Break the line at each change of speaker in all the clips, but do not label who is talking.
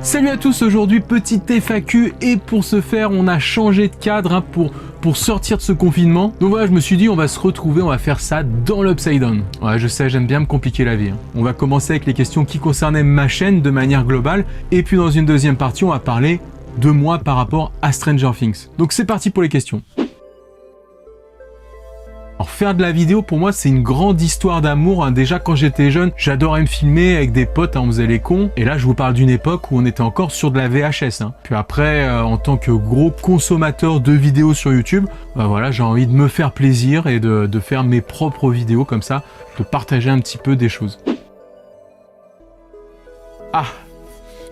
Salut à tous, aujourd'hui petite FAQ et pour ce faire on a changé de cadre pour sortir de ce confinement. Donc voilà, je me suis dit on va se retrouver, on va faire ça dans l'Upside Down. Ouais, je sais, j'aime bien me compliquer la vie. On va commencer avec les questions qui concernaient ma chaîne de manière globale et puis dans une deuxième partie on va parler de moi par rapport à Stranger Things. Donc c'est parti pour les questions. Alors faire de la vidéo pour moi c'est une grande histoire d'amour. Déjà quand j'étais jeune j'adorais me filmer avec des potes, on faisait les cons. Et là je vous parle d'une époque où on était encore sur de la VHS. Puis après en tant que gros consommateur de vidéos sur YouTube, voilà, j'ai envie de me faire plaisir et de faire mes propres vidéos comme ça, de partager un petit peu des choses.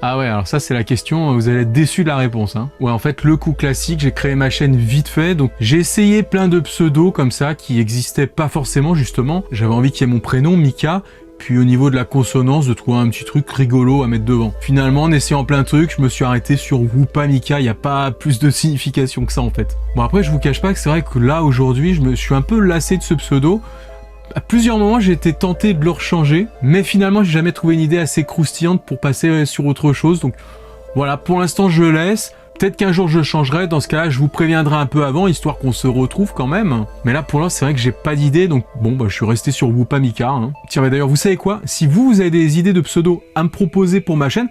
Ah ouais, alors ça c'est la question, vous allez être déçus de la réponse. Ouais, en fait, le coup classique, j'ai créé ma chaîne vite fait, donc j'ai essayé plein de pseudos comme ça, qui n'existaient pas forcément justement. J'avais envie qu'il y ait mon prénom, Mika, puis au niveau de la consonance, de trouver un petit truc rigolo à mettre devant. Finalement, en essayant plein de trucs, je me suis arrêté sur Whoopa Mika, il n'y a pas plus de signification que ça en fait. Bon après, je vous cache pas que c'est vrai que là, aujourd'hui, je me suis un peu lassé de ce pseudo. À plusieurs moments, j'ai été tenté de le rechanger, mais finalement, j'ai jamais trouvé une idée assez croustillante pour passer sur autre chose. Donc voilà, pour l'instant, je laisse. Peut-être qu'un jour, je changerai. Dans ce cas-là, je vous préviendrai un peu avant, histoire qu'on se retrouve quand même. Mais là, pour l'instant, c'est vrai que j'ai pas d'idée. Donc bon, je suis resté sur Whoopa Mika. Tiens, mais d'ailleurs, vous savez quoi? Si vous avez des idées de pseudo à me proposer pour ma chaîne,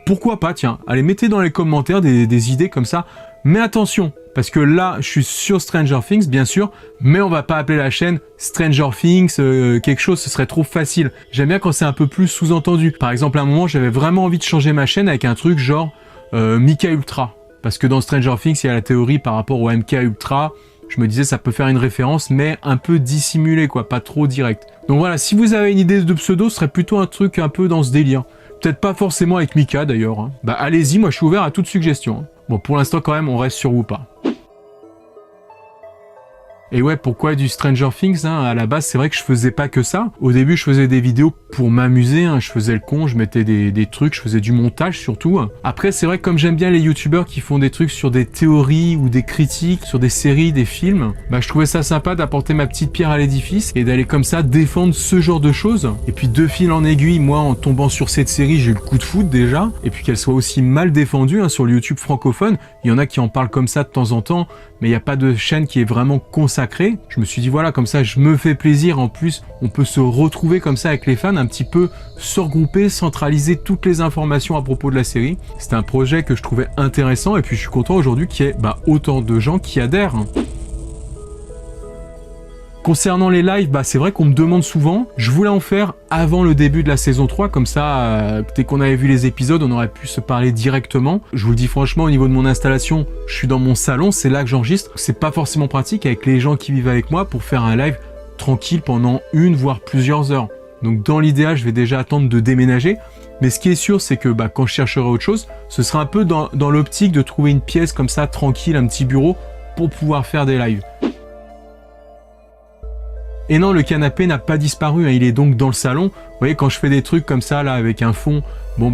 pourquoi pas, tiens. Allez, mettez dans les commentaires des idées comme ça. Mais attention, parce que là, je suis sur Stranger Things, bien sûr, mais on va pas appeler la chaîne Stranger Things quelque chose, ce serait trop facile. J'aime bien quand c'est un peu plus sous-entendu. Par exemple, à un moment, j'avais vraiment envie de changer ma chaîne avec un truc genre Mika Ultra. Parce que dans Stranger Things, il y a la théorie par rapport au MK Ultra. Je me disais, ça peut faire une référence, mais un peu dissimulé, quoi, pas trop direct. Donc voilà, si vous avez une idée de pseudo, ce serait plutôt un truc un peu dans ce délire. Peut-être pas forcément avec Mika, d'ailleurs. Allez-y, moi, je suis ouvert à toute suggestion. Bon, pour l'instant, quand même, on reste sur Whoopa. Et ouais, pourquoi du Stranger Things à la base, c'est vrai que je faisais pas que ça. Au début, je faisais des vidéos pour m'amuser. Je faisais le con, je mettais des trucs, je faisais du montage surtout. Après, c'est vrai que comme j'aime bien les youtubeurs qui font des trucs sur des théories ou des critiques, sur des séries, des films, je trouvais ça sympa d'apporter ma petite pierre à l'édifice et d'aller comme ça défendre ce genre de choses. Et puis de fil en aiguille, moi, en tombant sur cette série, j'ai eu le coup de foudre déjà. Et puis qu'elle soit aussi mal défendue sur le YouTube francophone. Il y en a qui en parlent comme ça de temps en temps, mais il n'y a pas de chaîne qui est vraiment consacrée. Je me suis dit voilà, comme ça je me fais plaisir, en plus on peut se retrouver comme ça avec les fans, un petit peu se regrouper, centraliser toutes les informations à propos de la série. C'était un projet que je trouvais intéressant et puis je suis content aujourd'hui qu'il y ait autant de gens qui adhèrent. Concernant les lives, c'est vrai qu'on me demande souvent. Je voulais en faire avant le début de la saison 3, comme ça, dès qu'on avait vu les épisodes, on aurait pu se parler directement. Je vous le dis franchement, au niveau de mon installation, je suis dans mon salon, c'est là que j'enregistre. C'est pas forcément pratique avec les gens qui vivent avec moi pour faire un live tranquille pendant une voire plusieurs heures. Donc dans l'idéal, je vais déjà attendre de déménager. Mais ce qui est sûr, c'est que quand je chercherai autre chose, ce sera un peu dans l'optique de trouver une pièce comme ça, tranquille, un petit bureau, pour pouvoir faire des lives. Et non, le canapé n'a pas disparu, il est donc dans le salon. Vous voyez, quand je fais des trucs comme ça, là, avec un fond,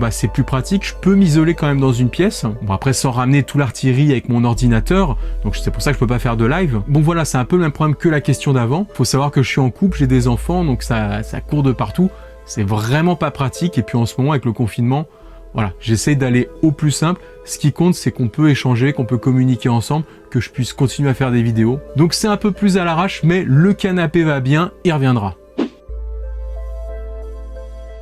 c'est plus pratique. Je peux m'isoler quand même dans une pièce. Bon, après, sans ramener tout l'artillerie avec mon ordinateur. Donc, c'est pour ça que je peux pas faire de live. Bon, voilà, c'est un peu le même problème que la question d'avant. Faut savoir que je suis en couple, j'ai des enfants, donc ça court de partout. C'est vraiment pas pratique. Et puis, en ce moment, avec le confinement, voilà, j'essaie d'aller au plus simple. Ce qui compte, c'est qu'on peut échanger, qu'on peut communiquer ensemble, que je puisse continuer à faire des vidéos. Donc c'est un peu plus à l'arrache, mais le canapé va bien, il reviendra.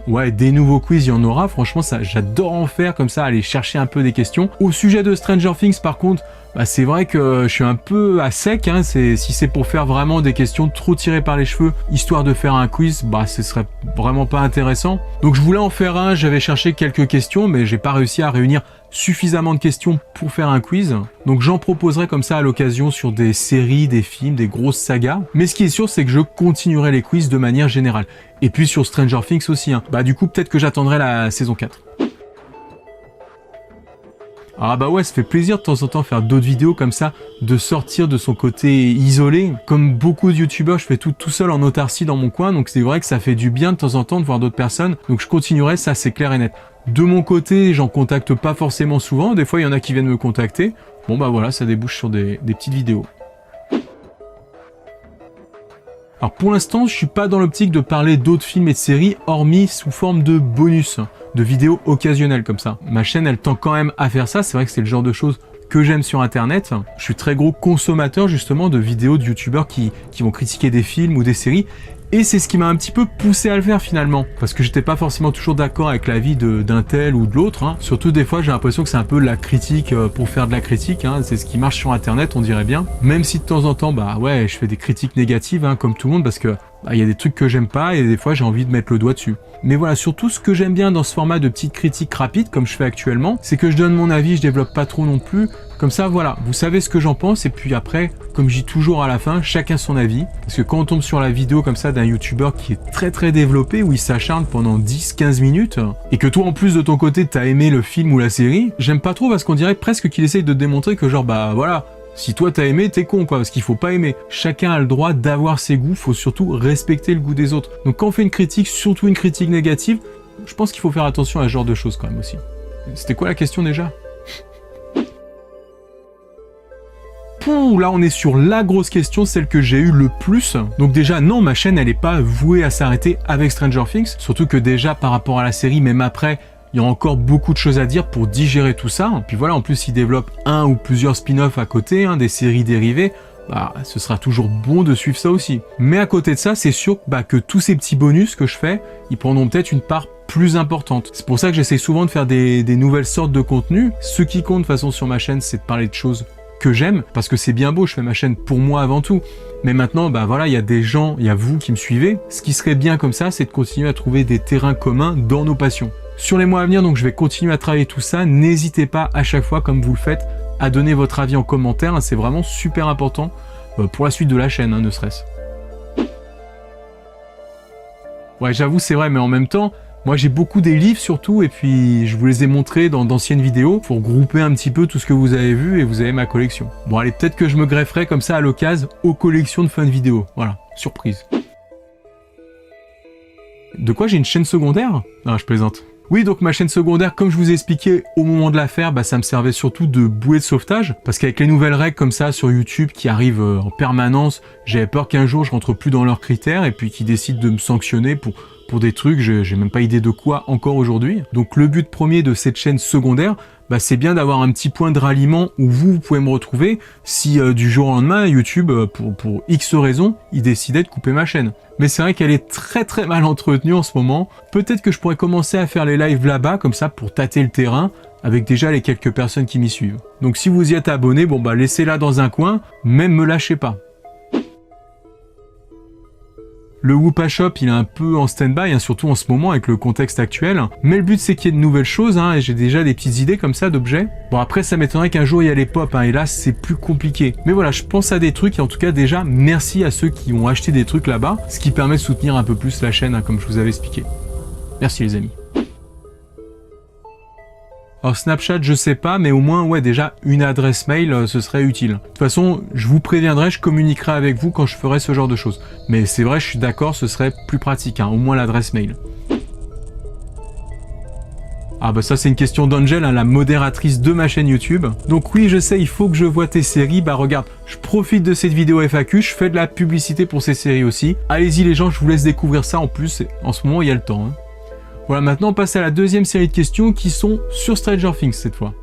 Ouais, des nouveaux quiz, il y en aura. Franchement, ça, j'adore en faire comme ça, aller chercher un peu des questions. Au sujet de Stranger Things, par contre, c'est vrai que je suis un peu à sec. Si c'est pour faire vraiment des questions trop tirées par les cheveux, histoire de faire un quiz, ce serait vraiment pas intéressant. Donc je voulais en faire un, j'avais cherché quelques questions, mais j'ai pas réussi à réunir suffisamment de questions pour faire un quiz. Donc j'en proposerai comme ça à l'occasion sur des séries, des films, des grosses sagas. Mais ce qui est sûr, c'est que je continuerai les quiz de manière générale. Et puis sur Stranger Things aussi. Du coup, peut-être que j'attendrai la saison 4. Ouais, ça fait plaisir de temps en temps faire d'autres vidéos comme ça, de sortir de son côté isolé. Comme beaucoup de youtubeurs, je fais tout seul en autarcie dans mon coin, donc c'est vrai que ça fait du bien de temps en temps de voir d'autres personnes. Donc je continuerai, ça c'est clair et net. De mon côté, j'en contacte pas forcément souvent, des fois il y en a qui viennent me contacter. Bon voilà, ça débouche sur des petites vidéos. Alors pour l'instant, je suis pas dans l'optique de parler d'autres films et de séries, hormis sous forme de bonus, de vidéos occasionnelles comme ça. Ma chaîne, elle tend quand même à faire ça, c'est vrai que c'est le genre de choses que j'aime sur internet. Je suis très gros consommateur justement de vidéos de youtubeurs qui vont critiquer des films ou des séries. Et c'est ce qui m'a un petit peu poussé à le faire finalement, parce que j'étais pas forcément toujours d'accord avec l'avis d'un tel ou de l'autre, hein. Surtout des fois j'ai l'impression que c'est un peu la critique pour faire de la critique, hein. C'est ce qui marche sur internet, on dirait bien. Même si de temps en temps, bah ouais, je fais des critiques négatives, hein, comme tout le monde, parce que y a des trucs que j'aime pas et des fois j'ai envie de mettre le doigt dessus. Mais voilà, surtout ce que j'aime bien dans ce format de petites critiques rapides, comme je fais actuellement, c'est que je donne mon avis, je développe pas trop non plus. Comme ça, voilà, vous savez ce que j'en pense, et puis après, comme je dis toujours à la fin, chacun son avis. Parce que quand on tombe sur la vidéo comme ça d'un youtubeur qui est très développé, où il s'acharne pendant 10-15 minutes, et que toi en plus de ton côté t'as aimé le film ou la série, j'aime pas trop parce qu'on dirait presque qu'il essaye de démontrer que genre bah voilà, si toi t'as aimé, t'es con quoi, parce qu'il faut pas aimer. Chacun a le droit d'avoir ses goûts, faut surtout respecter le goût des autres. Donc quand on fait une critique, surtout une critique négative, je pense qu'il faut faire attention à ce genre de choses quand même aussi. C'était quoi la question déjà ? Là on est sur la grosse question, celle que j'ai eu le plus. Donc déjà non, ma chaîne elle est pas vouée à s'arrêter avec Stranger Things, surtout que déjà par rapport à la série, même après, il y a encore beaucoup de choses à dire pour digérer tout ça. Puis voilà, en plus il développe un ou plusieurs spin-offs à côté, hein, des séries dérivées. Bah, ce sera toujours bon de suivre ça aussi. Mais à côté de ça, c'est sûr que tous ces petits bonus que je fais, ils prendront peut-être une part plus importante. C'est pour ça que j'essaie souvent de faire des nouvelles sortes de contenus. Ce qui compte de toute façon sur ma chaîne, c'est de parler de choses que j'aime, parce que c'est bien beau, je fais ma chaîne pour moi avant tout. Mais maintenant, bah voilà, il y a des gens, il y a vous qui me suivez. Ce qui serait bien comme ça, c'est de continuer à trouver des terrains communs dans nos passions. Sur les mois à venir, donc je vais continuer à travailler tout ça. N'hésitez pas à chaque fois, comme vous le faites, à donner votre avis en commentaire. C'est vraiment super important pour la suite de la chaîne, hein, ne serait-ce. Ouais, j'avoue, c'est vrai, mais en même temps, moi j'ai beaucoup des livres surtout, et puis je vous les ai montrés dans d'anciennes vidéos pour grouper un petit peu tout ce que vous avez vu, et vous avez ma collection. Bon allez, peut-être que je me grefferai comme ça à l'occasion aux collections de fun vidéo. Voilà, surprise. De quoi, j'ai une chaîne secondaire? Non, je plaisante. Oui, donc ma chaîne secondaire, comme je vous ai expliqué au moment de la faire, bah, ça me servait surtout de bouée de sauvetage, parce qu'avec les nouvelles règles comme ça sur YouTube qui arrivent en permanence, j'avais peur qu'un jour je rentre plus dans leurs critères et puis qu'ils décident de me sanctionner pour des trucs, j'ai même pas idée de quoi encore aujourd'hui. Donc le but premier de cette chaîne secondaire, bah, c'est bien d'avoir un petit point de ralliement où vous pouvez me retrouver si du jour au lendemain YouTube, pour X raisons, il décidait de couper ma chaîne. Mais c'est vrai qu'elle est très mal entretenue en ce moment. Peut-être que je pourrais commencer à faire les lives là-bas, comme ça, pour tâter le terrain, avec déjà les quelques personnes qui m'y suivent. Donc si vous y êtes abonné, bon bah laissez-la dans un coin, même me lâchez pas. Le Whoopa Shop, il est un peu en stand-by, hein, surtout en ce moment avec le contexte actuel. Mais le but, c'est qu'il y ait de nouvelles choses, hein, et j'ai déjà des petites idées comme ça d'objets. Bon, après, ça m'étonnerait qu'un jour il y a les pop, hein, et là, c'est plus compliqué. Mais voilà, je pense à des trucs, et en tout cas, déjà, merci à ceux qui ont acheté des trucs là-bas, ce qui permet de soutenir un peu plus la chaîne, hein, comme je vous avais expliqué. Merci les amis. Alors Snapchat, je sais pas, mais au moins, ouais, déjà, une adresse mail, ce serait utile. De toute façon, je vous préviendrai, je communiquerai avec vous quand je ferai ce genre de choses. Mais c'est vrai, je suis d'accord, ce serait plus pratique, hein, au moins l'adresse mail. Ah bah ça c'est une question d'Angel, hein, la modératrice de ma chaîne YouTube. Donc oui, je sais, il faut que je voie tes séries. Bah regarde, je profite de cette vidéo FAQ, je fais de la publicité pour ces séries aussi. Allez-y les gens, je vous laisse découvrir ça en plus, en ce moment il y a le temps, hein. Voilà, maintenant on passe à la deuxième série de questions qui sont sur Stranger Things cette fois.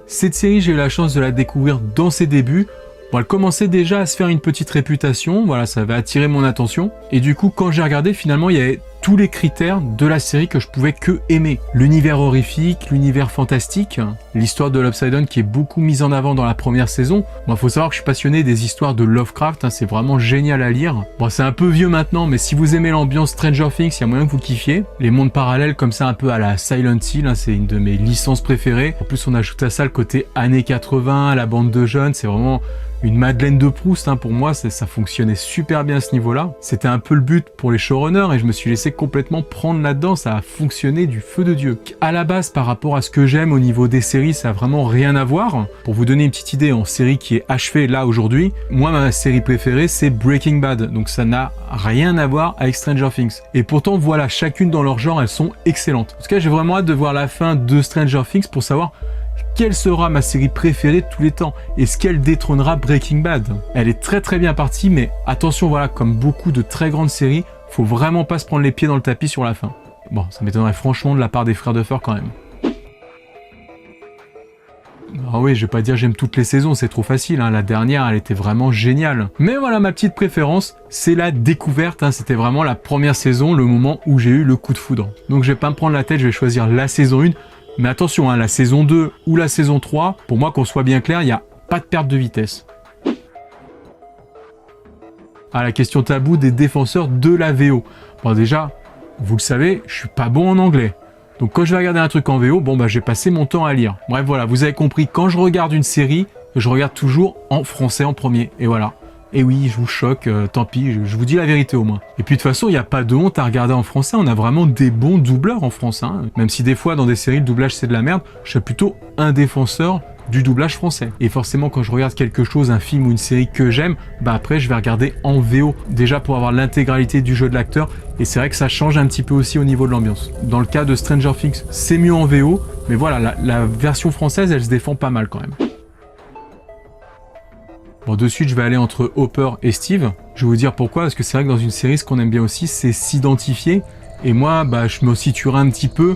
Cette série, j'ai eu la chance de la découvrir dans ses débuts. Bon, elle commençait déjà à se faire une petite réputation, voilà, ça avait attiré mon attention. Et du coup, quand j'ai regardé, finalement, il y avait tous les critères de la série que je pouvais que aimer. L'univers horrifique, l'univers fantastique, l'histoire de l'Upside Down qui est beaucoup mise en avant dans la première saison. Bon, faut savoir que je suis passionné des histoires de Lovecraft, hein, c'est vraiment génial à lire. Bon, c'est un peu vieux maintenant, mais si vous aimez l'ambiance Stranger Things, il y a moyen que vous kiffiez. Les mondes parallèles comme ça, un peu à la Silent Hill, hein, c'est une de mes licences préférées. En plus, on ajoute à ça le côté années 80, la bande de jeunes, c'est vraiment une Madeleine de Proust, hein, pour moi, ça fonctionnait super bien à ce niveau-là. C'était un peu le but pour les showrunners et je me suis laissé complètement prendre là-dedans, ça a fonctionné du feu de Dieu. À la base, par rapport à ce que j'aime au niveau des séries, ça a vraiment rien à voir. Pour vous donner une petite idée, en série qui est achevée là aujourd'hui, moi ma série préférée c'est Breaking Bad, donc ça n'a rien à voir avec Stranger Things. Et pourtant voilà, chacune dans leur genre, elles sont excellentes. En tout cas, j'ai vraiment hâte de voir la fin de Stranger Things pour savoir quelle sera ma série préférée de tous les temps? Est-ce qu'elle détrônera Breaking Bad? Elle est très très bien partie, mais attention, voilà, comme beaucoup de très grandes séries, faut vraiment pas se prendre les pieds dans le tapis sur la fin. Bon, ça m'étonnerait franchement de la part des frères Duffer quand même. Ah oui, je vais pas dire j'aime toutes les saisons, c'est trop facile, hein. La dernière, elle était vraiment géniale. Mais voilà, ma petite préférence, c'est la découverte, hein. C'était vraiment la première saison, le moment où j'ai eu le coup de foudre. Donc je vais pas me prendre la tête, je vais choisir la saison 1. Mais attention, hein, la saison 2 ou la saison 3, pour moi, qu'on soit bien clair, il n'y a pas de perte de vitesse. À la question taboue des défenseurs de la VO. Bon déjà, vous le savez, je suis pas bon en anglais. Donc quand je vais regarder un truc en VO, bon bah j'ai passé mon temps à lire. Bref voilà, vous avez compris, quand je regarde une série, je regarde toujours en français en premier. Et voilà. Et oui, je vous choque, tant pis, je vous dis la vérité au moins. Et puis de toute façon, il n'y a pas de honte à regarder en français, on a vraiment des bons doubleurs en France. Hein. Même si des fois, dans des séries, le doublage c'est de la merde, je suis plutôt un défenseur du doublage français. Et forcément, quand je regarde quelque chose, un film ou une série que j'aime, bah après, je vais regarder en VO. Déjà pour avoir l'intégralité du jeu de l'acteur, et c'est vrai que ça change un petit peu aussi au niveau de l'ambiance. Dans le cas de Stranger Things, c'est mieux en VO, mais voilà, la version française, elle se défend pas mal quand même. Bon, de suite, je vais aller entre Hopper et Steve. Je vais vous dire pourquoi, parce que c'est vrai que dans une série, ce qu'on aime bien aussi, c'est s'identifier. Et moi, bah, je me situerai un petit peu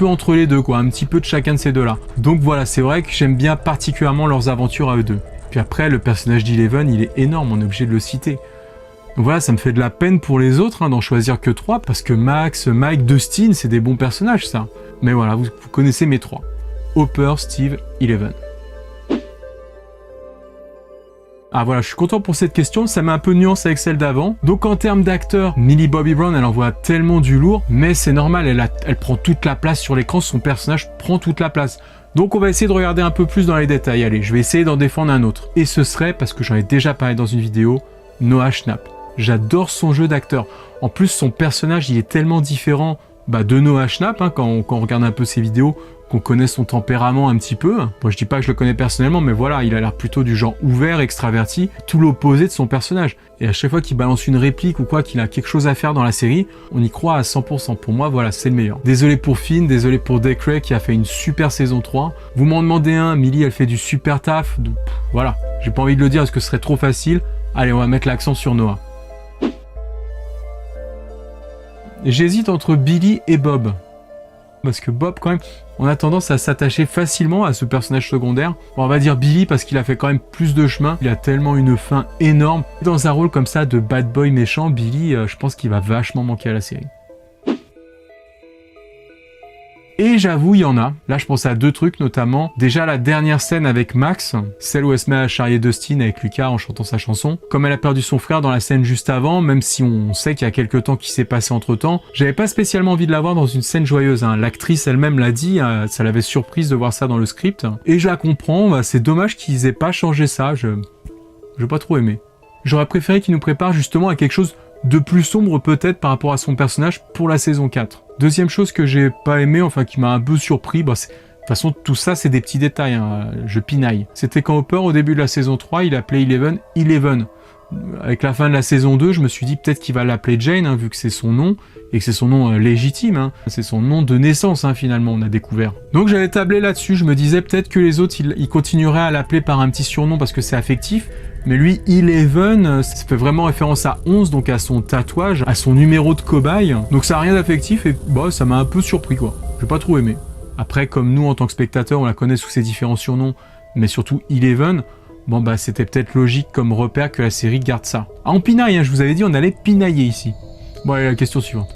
entre les deux, quoi, un petit peu de chacun de ces deux-là. Donc voilà, c'est vrai que j'aime bien particulièrement leurs aventures à eux deux. Puis après, le personnage d'Eleven, il est énorme, on est obligé de le citer. Donc voilà, ça me fait de la peine pour les autres, hein, d'en choisir que 3, parce que Max, Mike, Dustin, c'est des bons personnages, ça. Mais voilà, vous connaissez mes 3. Hopper, Steve, Eleven. Ah voilà, je suis content pour cette question, ça met un peu de nuance avec celle d'avant. Donc en termes d'acteurs, Millie Bobby Brown, elle envoie tellement du lourd, mais c'est normal, elle prend toute la place sur l'écran, son personnage prend toute la place. Donc on va essayer de regarder un peu plus dans les détails. Allez, je vais essayer d'en défendre un autre. Et ce serait, parce que j'en ai déjà parlé dans une vidéo, Noah Schnapp. J'adore son jeu d'acteur. En plus, son personnage, il est tellement différent de Noah Schnapp, hein, quand on regarde un peu ses vidéos, qu'on connaît son tempérament un petit peu. Moi, je dis pas que je le connais personnellement, mais voilà, il a l'air plutôt du genre ouvert, extraverti, tout l'opposé de son personnage. Et à chaque fois qu'il balance une réplique ou quoi, qu'il a quelque chose à faire dans la série, on y croit à 100%. Pour moi, voilà, c'est le meilleur. Désolé pour Finn, désolé pour Decray qui a fait une super saison 3. Vous m'en demandez un, Millie, elle fait du super taf. Donc, voilà, j'ai pas envie de le dire parce que ce serait trop facile. Allez, on va mettre l'accent sur Noah. J'hésite entre Billy et Bob. Parce que Bob, quand même, on a tendance à s'attacher facilement à ce personnage secondaire. Bon, on va dire Billy parce qu'il a fait quand même plus de chemin. Il a tellement une fin énorme. Dans un rôle comme ça de bad boy méchant, Billy, je pense qu'il va vachement manquer à la série. Et j'avoue, il y en a. Là, je pense à 2 trucs, notamment. Déjà, la dernière scène avec Max, celle où elle se met à charrier Dustin avec Lucas en chantant sa chanson. Comme elle a perdu son frère dans la scène juste avant, même si on sait qu'il y a quelques temps qui s'est passé entre-temps, j'avais pas spécialement envie de la voir dans une scène joyeuse. Hein. L'actrice elle-même l'a dit, ça l'avait surprise de voir ça dans le script. Et je la comprends, c'est dommage qu'ils aient pas changé ça, j'ai pas trop aimé. J'aurais préféré qu'ils nous préparent justement à quelque chose de plus sombre peut-être par rapport à son personnage pour la saison 4. Deuxième chose que j'ai pas aimé, enfin qui m'a un peu surpris, de toute façon tout ça c'est des petits détails, hein, je pinaille. C'était quand Hopper au début de la saison 3, il appelait Eleven. Avec la fin de la saison 2, je me suis dit peut-être qu'il va l'appeler Jane, hein, vu que c'est son nom, et que c'est son nom légitime, hein. C'est son nom de naissance hein, finalement, on a découvert. Donc j'avais tablé là-dessus, je me disais peut-être que les autres, ils continueraient à l'appeler par un petit surnom parce que c'est affectif, mais lui, Eleven, ça fait vraiment référence à 11, donc à son tatouage, à son numéro de cobaye, donc ça n'a rien d'affectif, et ça m'a un peu surpris quoi, j'ai pas trop aimé. Après, comme nous en tant que spectateurs, on la connaît sous ses différents surnoms, mais surtout Eleven, c'était peut-être logique comme repère que la série garde ça. Ah, on pinaille, hein, je vous avais dit, on allait pinailler ici. Bon, allez, la question suivante.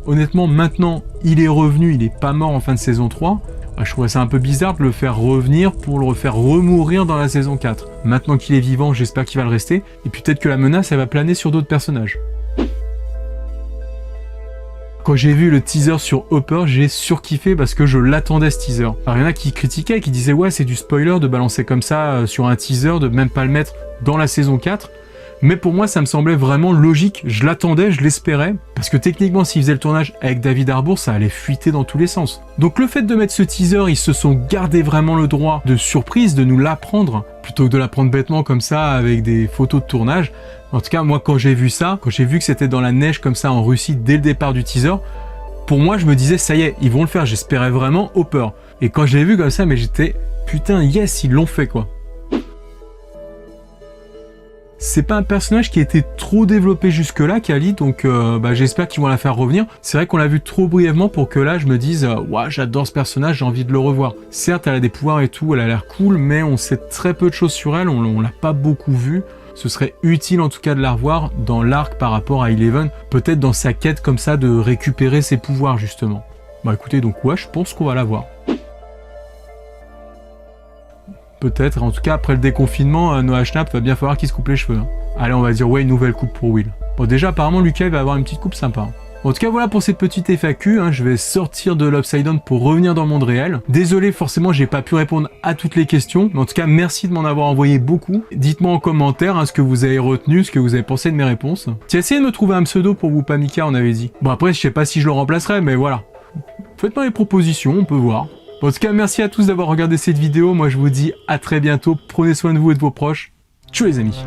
Honnêtement, maintenant, il est revenu, il est pas mort en fin de saison 3. Je trouvais ça un peu bizarre de le faire revenir pour le refaire remourir dans la saison 4. Maintenant qu'il est vivant, j'espère qu'il va le rester. Et puis peut-être que la menace, elle va planer sur d'autres personnages. Quand j'ai vu le teaser sur Hopper, j'ai surkiffé parce que je l'attendais ce teaser. Alors il y en a qui critiquaient, qui disaient ouais c'est du spoiler de balancer comme ça sur un teaser, de même pas le mettre dans la saison 4. Mais pour moi ça me semblait vraiment logique, je l'attendais, je l'espérais, parce que techniquement s'ils faisaient le tournage avec David Harbour, ça allait fuiter dans tous les sens. Donc le fait de mettre ce teaser, ils se sont gardés vraiment le droit de surprise, de nous l'apprendre, plutôt que de l'apprendre bêtement comme ça avec des photos de tournage. En tout cas moi quand j'ai vu ça, quand j'ai vu que c'était dans la neige comme ça en Russie dès le départ du teaser, pour moi, je me disais, ça y est, ils vont le faire. J'espérais vraiment Hopper. Et quand je l'ai vu comme ça, mais j'étais, putain, yes, ils l'ont fait, quoi. C'est pas un personnage qui a été trop développé jusque-là, Kali, donc j'espère qu'ils vont la faire revenir. C'est vrai qu'on l'a vu trop brièvement pour que là, je me dise « Ouah, j'adore ce personnage, j'ai envie de le revoir ». Certes, elle a des pouvoirs et tout, elle a l'air cool, mais on sait très peu de choses sur elle, on l'a pas beaucoup vue. Ce serait utile en tout cas de la revoir dans l'arc par rapport à Eleven, peut-être dans sa quête comme ça de récupérer ses pouvoirs justement. Bah écoutez, donc ouais, je pense qu'on va la voir. Peut-être, en tout cas après le déconfinement, Noah Schnapp va bien falloir qu'il se coupe les cheveux. Hein. Allez, on va dire ouais, une nouvelle coupe pour Will. Bon déjà apparemment Lucas il va avoir une petite coupe sympa. Hein. En tout cas voilà pour cette petite FAQ, hein. Je vais sortir de l'Upside Down pour revenir dans le monde réel. Désolé forcément j'ai pas pu répondre à toutes les questions, mais en tout cas merci de m'en avoir envoyé beaucoup. Dites-moi en commentaire ce que vous avez retenu, ce que vous avez pensé de mes réponses. Tiens, essayez de me trouver un pseudo pour vous Pamika, on avait dit. Bon après je sais pas si je le remplacerai, mais voilà. Faites-moi des propositions, on peut voir. En tout cas, merci à tous d'avoir regardé cette vidéo. Moi, je vous dis à très bientôt. Prenez soin de vous et de vos proches. Tchou les amis.